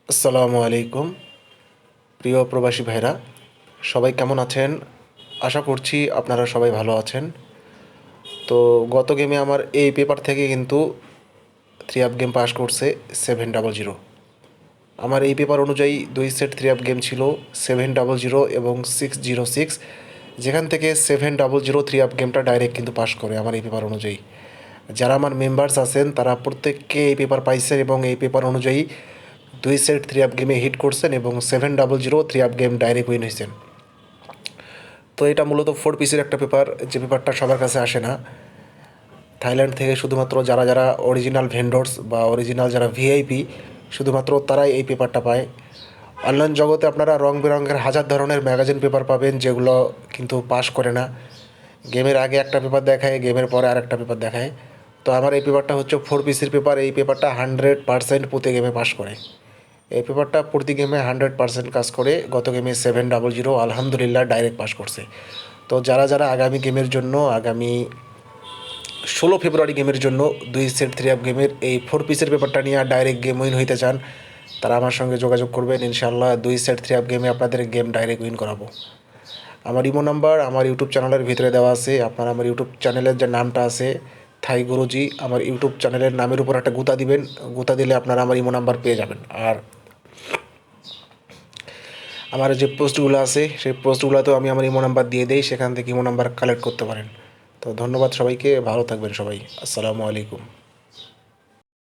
আসসালামু আলাইকুম প্রিয় প্রবাসী ভাইরা, সবাই কেমন আছেন? আশা করছি আপনারা সবাই ভালো আছেন। তো গত গেমে আমার এই পেপার থেকে কিন্তু 3 আপ গেম পাস করছে 700। আমার এই পেপার অনুযায়ী 2 সেট 3 আপ গেম ছিল 700 এবং 606, যেখান থেকে 700 3 আপ গেমটা ডাইরেক্ট কিন্তু পাস করে আমার এই পেপার অনুযায়ী। যারা আমার মেম্বার্স আছেন তারা প্রত্যেককে এই পেপার পাইছেন এবং এই পেপার অনুযায়ী 2 সেট 3 আপ গেমে হিট করছেন এবং 700 3 আপ গেম ডাইরেক্ট উইন হয়েছেন। তো এটা মূলত 4 পিসের একটা পেপার, যে পেপারটা সবার কাছে আসে না। থাইল্যান্ড থেকে শুধুমাত্র যারা যারা অরিজিনাল ভেন্ডর্স বা অরিজিনাল যারা ভিআইপি, শুধুমাত্র তারাই এই পেপারটা পায়। অনলাইন জগতে আপনারা রং বেরঙের হাজার ধরনের ম্যাগাজিন পেপার পাবেন, যেগুলো কিন্তু পাস করে না। গেমের আগে একটা পেপার দেখায়, গেমের পরে আর একটা পেপার দেখায়। তো আমার এই পেপারটা হচ্ছে 4 পিসের পেপার। এই পেপারটা 100% প্রতি গেমে পাস করে। এই পেপারটা প্রতি গেমে 100% কাজ করে। গত গেমে 700 আলহামদুলিল্লাহ ডাইরেক্ট পাস করছে। তো যারা যারা আগামী গেমের জন্য, আগামী 16 ফেব্রুয়ারি গেমের জন্য 2 সেট 3 আপ গেমের এই 4 পিসের পেপারটা নিয়ে ডাইরেক্ট গেম উইন হইতে চান, তারা আমার সঙ্গে যোগাযোগ করবেন। ইনশাআল্লাহ 2 সেট 3 আপ গেমে আপনাদের গেম ডাইরেক্ট উইন করাবো। আমার ইমো নাম্বার আমার ইউটিউব চ্যানেলের ভিতরে দেওয়া আছে। আপনারা আমার ইউটিউব চ্যানেলের যে নামটা আছে থাই গুরুজি, আমার ইউটিউব চ্যানেলের নামের উপর একটা গুতা দিবেন। গুতা দিলে আপনারা আমার ইমো নাম্বার পেয়ে যাবেন। আর আমার যে পোস্টগুলো আছে সেই পোস্টগুলোতেও আমি আমার ইমো নাম্বার দিয়ে দেই, সেখান থেকে ইমো নাম্বার কালেক্ট করতে পারেন। তো ধন্যবাদ সবাইকে, ভালো থাকবেন সবাই। আসসালামু আলাইকুম।